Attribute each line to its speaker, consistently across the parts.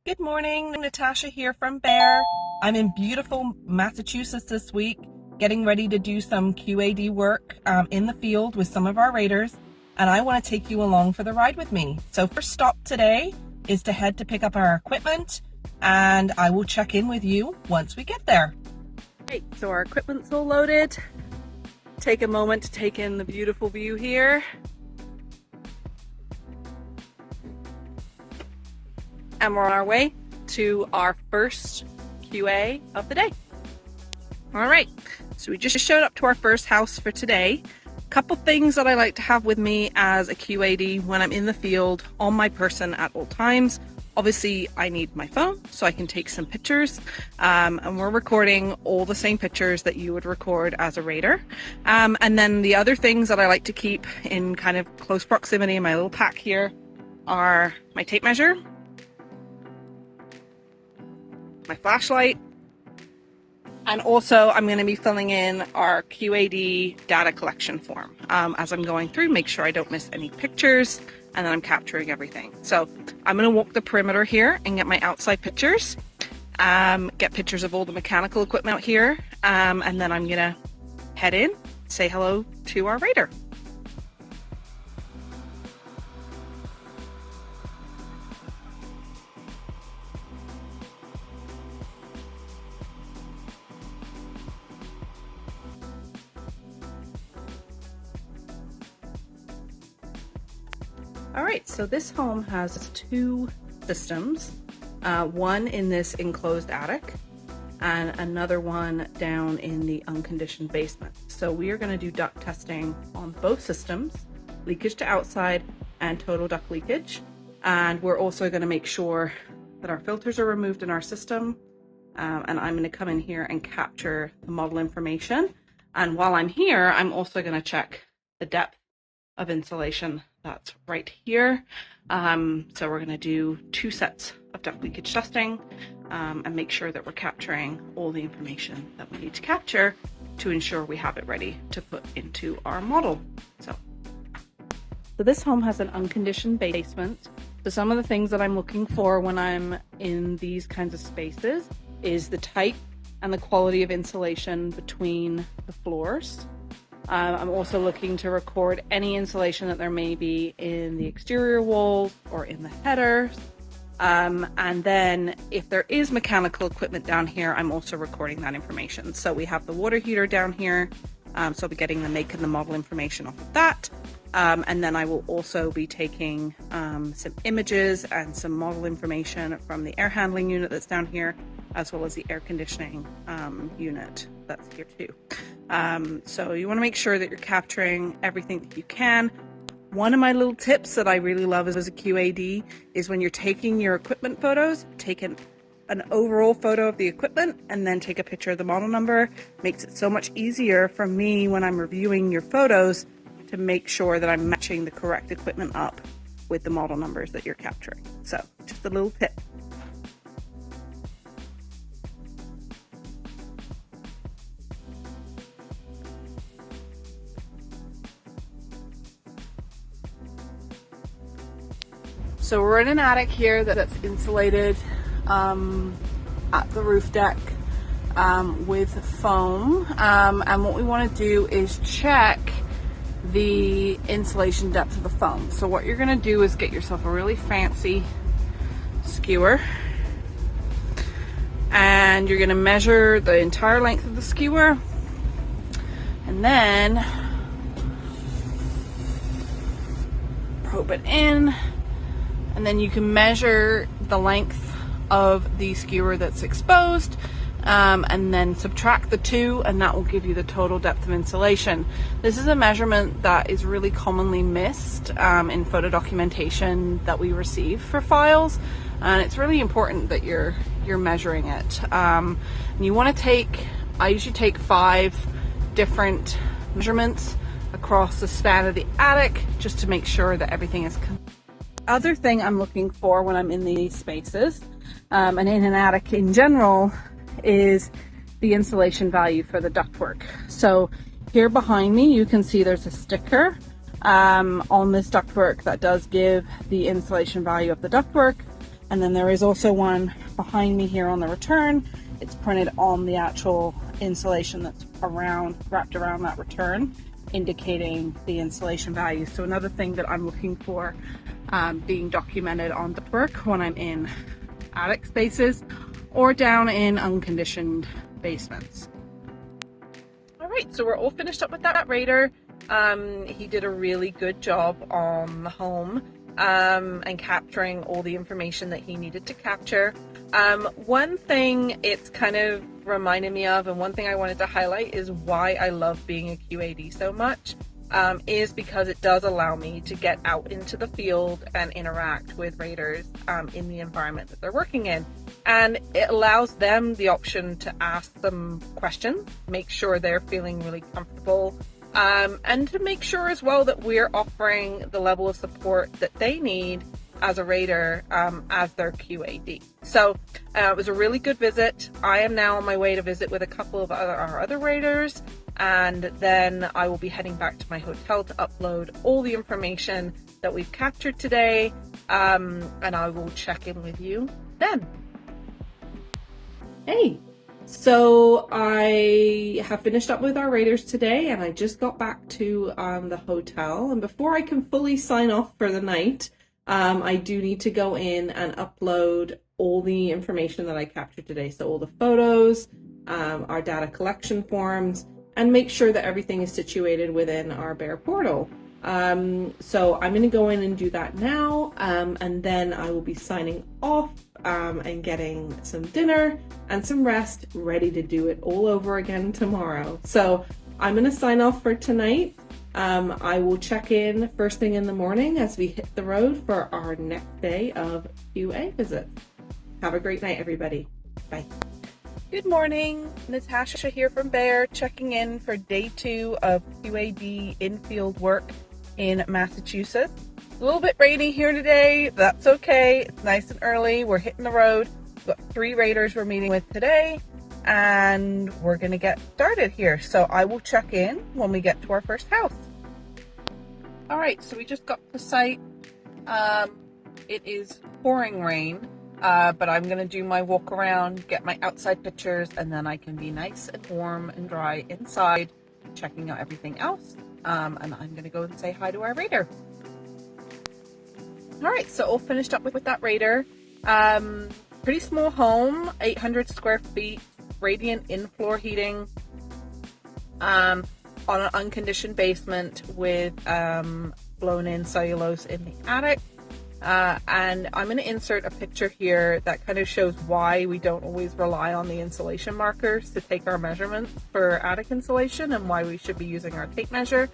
Speaker 1: Good morning, Natasha here from BER. I'm in beautiful Massachusetts this week, getting ready to do some QAD work in the field with some of our raters, and I want to take you along for the ride with me. So first stop today is to head to pick up our equipment, and I will check in with you once we get there. Right, so our equipment's all loaded. Take a moment to take in the beautiful view here. And we're on our way to our first QA of the day. All right, so we just showed up to our first house for today. Couple things that I like to have with me as a QAD when I'm in the field on my person at all times. Obviously, I need my phone so I can take some pictures, and we're recording all the same pictures that you would record as a rater. And then the other things that I like to keep in kind of close proximity in my little pack here are my tape measure, my flashlight, and also I'm going to be filling in our QAD data collection form as I'm going through, make sure I don't miss any pictures, and then I'm capturing everything. So I'm going to walk the perimeter here and get my outside pictures, get pictures of all the mechanical equipment out here, and then I'm going to head in, say hello to our rater. All right, so this home has two systems, one in this enclosed attic and another one down in the unconditioned basement. So we are going to do duct testing on both systems, leakage to outside and total duct leakage. And we're also going to make sure that our filters are removed in our system. And I'm going to come in here and capture the model information. And while I'm here, I'm also going to check the depth of insulation that's right here. So we're going to do two sets of duct leakage testing and make sure that we're capturing all the information that we need to capture to ensure we have it ready to put into our model. So this home has an unconditioned basement. So some of the things that I'm looking for when I'm in these kinds of spaces is the type and the quality of insulation between the floors. I'm also looking to record any insulation that there may be in the exterior walls or in the headers. And then if there is mechanical equipment down here, I'm also recording that information. So we have the water heater down here. So I'll be getting the make and the model information off of that. And then I will also be taking some images and some model information from the air handling unit that's down here, as well as the air conditioning unit that's here too. So you want to make sure that you're capturing everything that you can. One of my little tips that I really love as a QAD is when you're taking your equipment photos, take an overall photo of the equipment and then take a picture of the model number. Makes it so much easier for me when I'm reviewing your photos to make sure that I'm matching the correct equipment up with the model numbers that you're capturing. So just a little tip. So we're in an attic here that's insulated at the roof deck with foam, and what we want to do is check the insulation depth of the foam. So what you're going to do is get yourself a really fancy skewer, and you're going to measure the entire length of the skewer, and then probe it in. And then you can measure the length of the skewer that's exposed, and then subtract the two, and that will give you the total depth of insulation. This is a measurement that is really commonly missed in photo documentation that we receive for files, and it's really important that you're measuring it. And you want to I usually take 5 different measurements across the span of the attic just to make sure that everything is Other thing I'm looking for when I'm in these spaces and in an attic in general is the insulation value for the ductwork. So here behind me you can see there's a sticker on this ductwork that does give the insulation value of the ductwork, And then there is also one behind me here on the return. It's printed on the actual insulation that's wrapped around that return, indicating the insulation value. So another thing that I'm looking for being documented on ductwork when I'm in attic spaces or down in unconditioned basements. All right, so we're all finished up with that rater. He did a really good job on the home and capturing all the information that he needed to capture. One thing it's kind of reminded me of, and one thing I wanted to highlight, is why I love being a QAD so much, is because it does allow me to get out into the field and interact with raters in the environment that they're working in. And it allows them the option to ask them questions, make sure they're feeling really comfortable, and to make sure as well that we're offering the level of support that they need as a rater as their QAD. So it was a really good visit. I am now on my way to visit with a couple of our other raters, and then I will be heading back to my hotel to upload all the information that we've captured today, and I will check in with you then. Hey, so I have finished up with our raters today, and I just got back to the hotel, and before I can fully sign off for the night, I do need to go in and upload all the information that I captured today. So all the photos, our data collection forms, and make sure that everything is situated within our BER portal. So I'm going to go in and do that now, and then I will be signing off and getting some dinner and some rest, ready to do it all over again tomorrow. So I'm going to sign off for tonight. I will check in first thing in the morning as we hit the road for our next day of QA visits. Have a great night, everybody. Bye. Good morning, Natasha here from BER, checking in for day 2 of QAD in-field work in Massachusetts. A little bit rainy here today. That's okay. It's nice and early. We're hitting the road. We've got 3 raters we're meeting with today, and we're going to get started here. So I will check in when we get to our first house. All right, so we just got to site. It is pouring rain, but I'm going to do my walk around, get my outside pictures, and then I can be nice and warm and dry inside, checking out everything else. And I'm going to go and say hi to our rater. All right, so all finished up with that rater. Pretty small home, 800 square feet, radiant in-floor heating, on an unconditioned basement with blown-in cellulose in the attic. And I'm going to insert a picture here that kind of shows why we don't always rely on the insulation markers to take our measurements for attic insulation, and why we should be using our tape measure.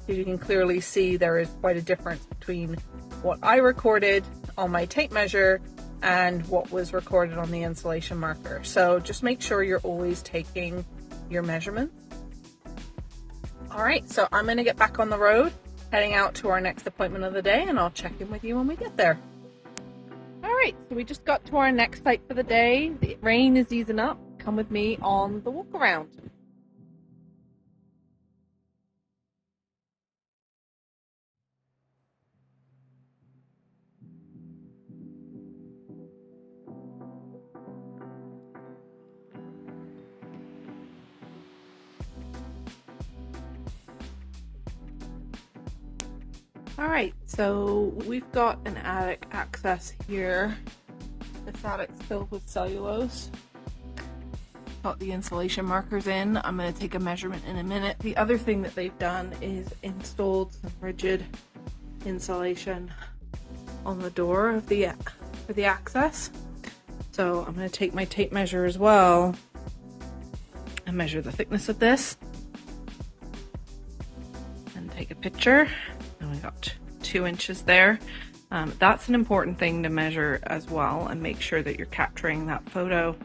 Speaker 1: As you can clearly see, there is quite a difference between what I recorded on my tape measure and what was recorded on the insulation marker. So just make sure you're always taking your measurements. All right, so I'm going to get back on the road, heading out to our next appointment of the day, and I'll check in with you when we get there. All right, so we just got to our next site for the day. The rain is easing up. Come with me on the walk around. All right, so we've got an attic access here. This attic's filled with cellulose. Got the insulation markers in. I'm going to take a measurement in a minute. The other thing that they've done is installed some rigid insulation on the door of for the access. So I'm going to take my tape measure as well and measure the thickness of this and take a picture. And we got 2 inches there. That's an important thing to measure as well, and make sure that you're capturing that photo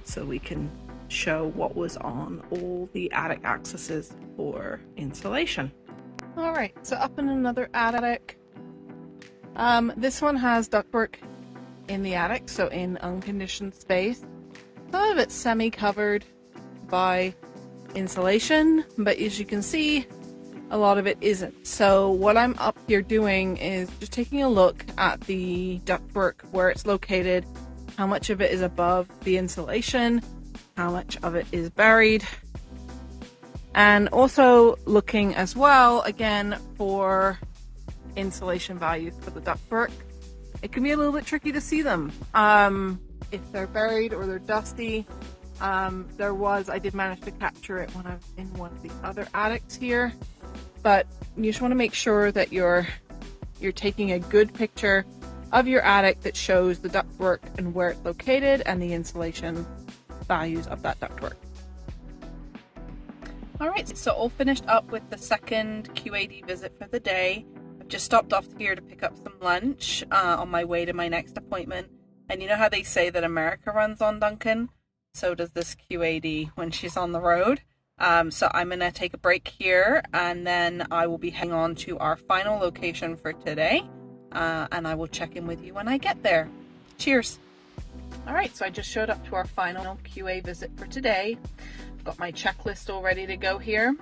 Speaker 1: so we can show what was on all the attic accesses for insulation. All right, so up in another attic. This one has ductwork in the attic, so in unconditioned space. Some of it's semi-covered by insulation, but as you can see, a lot of it isn't. So what I'm up here doing is just taking a look at the ductwork, where it's located, how much of it is above the insulation, how much of it is buried, and also looking as well again for insulation values for the ductwork. It can be a little bit tricky to see them if they're buried or they're dusty. I did manage to capture it when I was in one of the other attics here, but you just want to make sure that you're taking a good picture of your attic that shows the ductwork and where it's located and the insulation values of that ductwork. All right, so all finished up with the second QAD visit for the day. I've just stopped off here to pick up some lunch on my way to my next appointment. And you know how they say that America runs on Duncan? So does this QAD when she's on the road. So I'm going to take a break here, and then I will be heading on to our final location for today. And I will check in with you when I get there. Cheers. All right, so I just showed up to our final QA visit for today. I've got my checklist all ready to go here.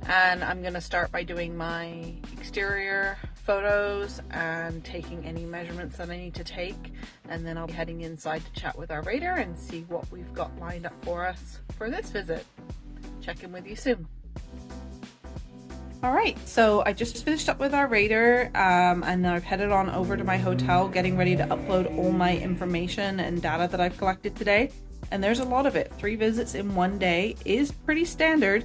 Speaker 1: And I'm going to start by doing my exterior photos and taking any measurements that I need to take. And then I'll be heading inside to chat with our raider and see what we've got lined up for us for this visit. Check in with you soon. All right, so I just finished up with our raider and then I've headed on over to my hotel, getting ready to upload all my information and data that I've collected today. And there's a lot of it. 3 visits in one day is pretty standard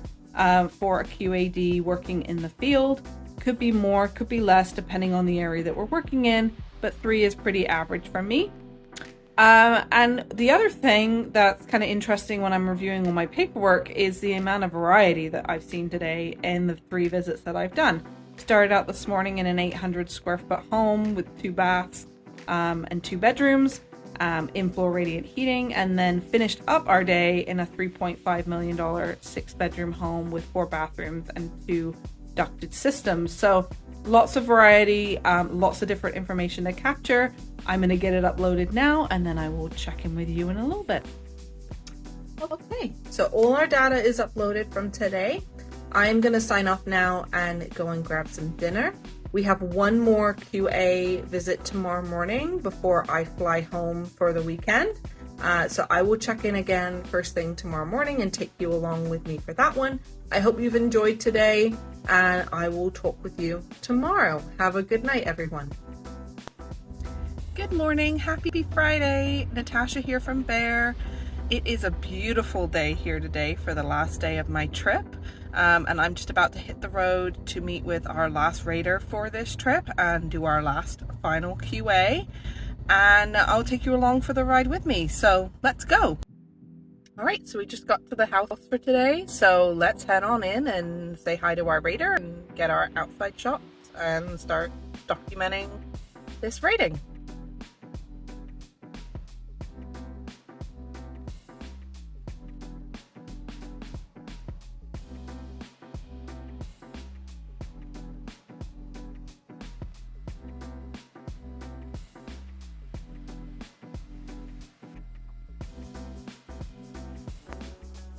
Speaker 1: for a QAD working in the field. Could be more, could be less, depending on the area that we're working in, but 3 is pretty average for me. And the other thing that's kind of interesting when I'm reviewing all my paperwork is the amount of variety that I've seen today in the 3 visits that I've done. Started out this morning in an 800 square foot home with 2 baths and 2 bedrooms, in-floor radiant heating, and then finished up our day in a $3.5 million 6-bedroom home with 4 bathrooms and 2 ducted systems. So lots of variety, lots of different information to capture. I'm going to get it uploaded now, and then I will check in with you in a little bit. Okay, so all our data is uploaded from today. I'm going to sign off now and go and grab some dinner. We have one more QA visit tomorrow morning before I fly home for the weekend. So I will check in again first thing tomorrow morning and take you along with me for that one. I hope you've enjoyed today, and I will talk with you tomorrow. Have a good night, everyone. Good morning. Happy Friday. Natasha here from BER. It is a beautiful day here today for the last day of my trip. And I'm just about to hit the road to meet with our last raider for this trip and do our last final QA. And I'll take you along for the ride with me. So let's go. All right, so we just got to the house for today. So let's head on in and say hi to our raider and get our outside shots and start documenting this raiding.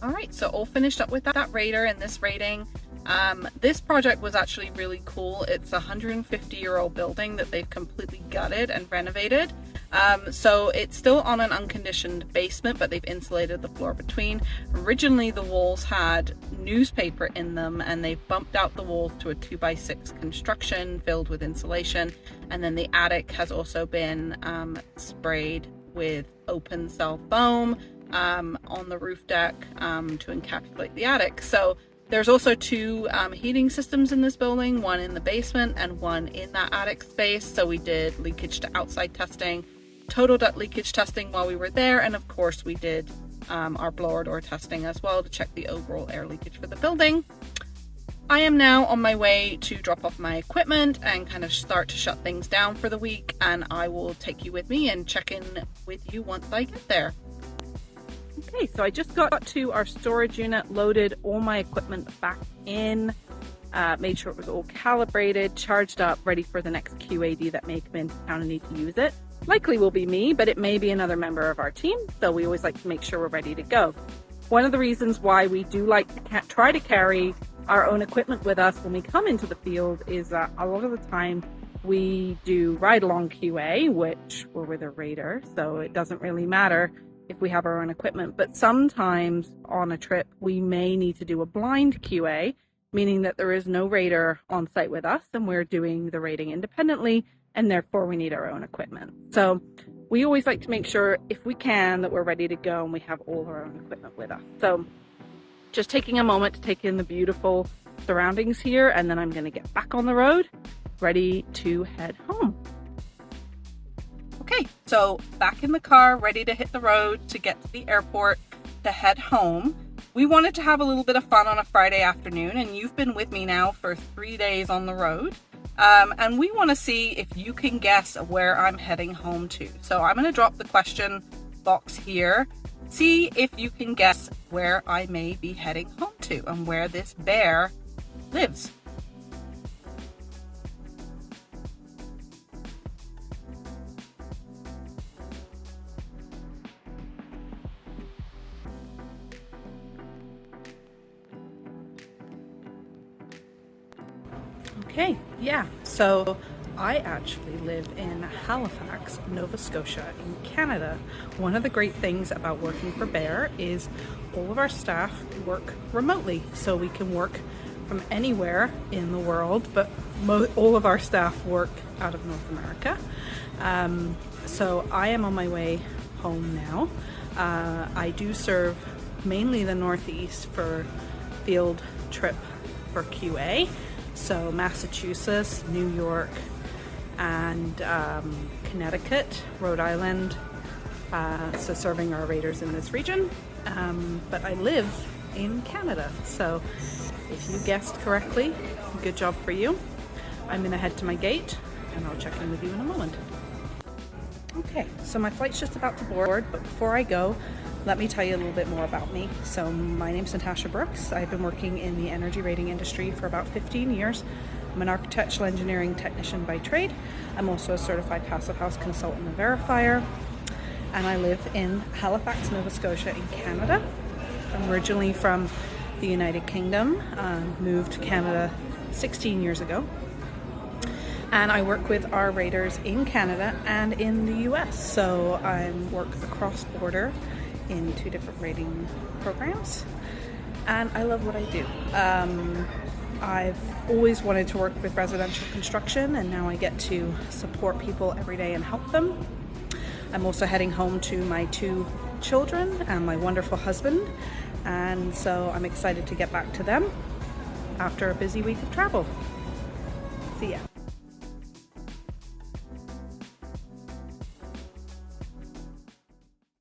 Speaker 1: All right, so all finished up with that raider and this raiding. This project was actually really cool. It's a 150-year-old building that they've completely gutted and renovated. So it's still on an unconditioned basement, but they've insulated the floor between. Originally, the walls had newspaper in them, and they bumped out the walls to a 2x6 construction filled with insulation. And then the attic has also been sprayed with open cell foam on the roof deck to encapsulate the attic. So there's also 2 heating systems in this building, one in the basement and one in that attic space. So we did leakage to outside testing, total duct leakage testing while we were there, and of course we did our blower door testing as well to check the overall air leakage for the building. I am now on my way to drop off my equipment and kind of start to shut things down for the week, and I will take you with me and check in with you once I get there. Okay, so I just got to our storage unit, loaded all my equipment back in, made sure it was all calibrated, charged up, ready for the next QAD that may come into town and need to use it. Likely will be me, but it may be another member of our team, so we always like to make sure we're ready to go. One of the reasons why we do like to try to carry our own equipment with us when we come into the field is that a lot of the time we do ride-along QA, which we're with a rater, so it doesn't really matter if we have our own equipment. But sometimes on a trip, we may need to do a blind QA, meaning that there is no rater on site with us and we're doing the rating independently, and therefore we need our own equipment. So we always like to make sure, if we can, that we're ready to go and we have all our own equipment with us. So just taking a moment to take in the beautiful surroundings here, and then I'm going to get back on the road, ready to head home. Okay, so back in the car, ready to hit the road to get to the airport to head home. We wanted to have a little bit of fun on a Friday afternoon, and you've been with me now for 3 days on the road. And we want to see if you can guess where I'm heading home to. So I'm going to drop the question box here. See if you can guess where I may be heading home to and where this bear lives. Okay, yeah, so I actually live in Halifax, Nova Scotia in Canada. One of the great things about working for BER is all of our staff work remotely, so we can work from anywhere in the world, but all of our staff work out of North America. So I am on my way home now. I do serve mainly the Northeast for field trip for QA. So Massachusetts, New York, and Connecticut, Rhode Island, so serving our raters in this region. But I live in Canada, so if you guessed correctly, good job for you. I'm gonna head to my gate and I'll check in with you in a moment. Okay, so my flight's just about to board, but before I go, let me tell you a little bit more about me. So my name's Natasha Brooks. I've been working in the energy rating industry for about 15 years. I'm an architectural engineering technician by trade. I'm also a certified passive house consultant and verifier. And I live in Halifax, Nova Scotia in Canada. I'm originally from the United Kingdom, moved to Canada 16 years ago. And I work with our raters in Canada and in the US. So I work across border in 2 different rating programs, and I love what I do. I've always wanted to work with residential construction, and now I get to support people every day and help them. I'm also heading home to my 2 children and my wonderful husband, and so I'm excited to get back to them after a busy week of travel. See ya.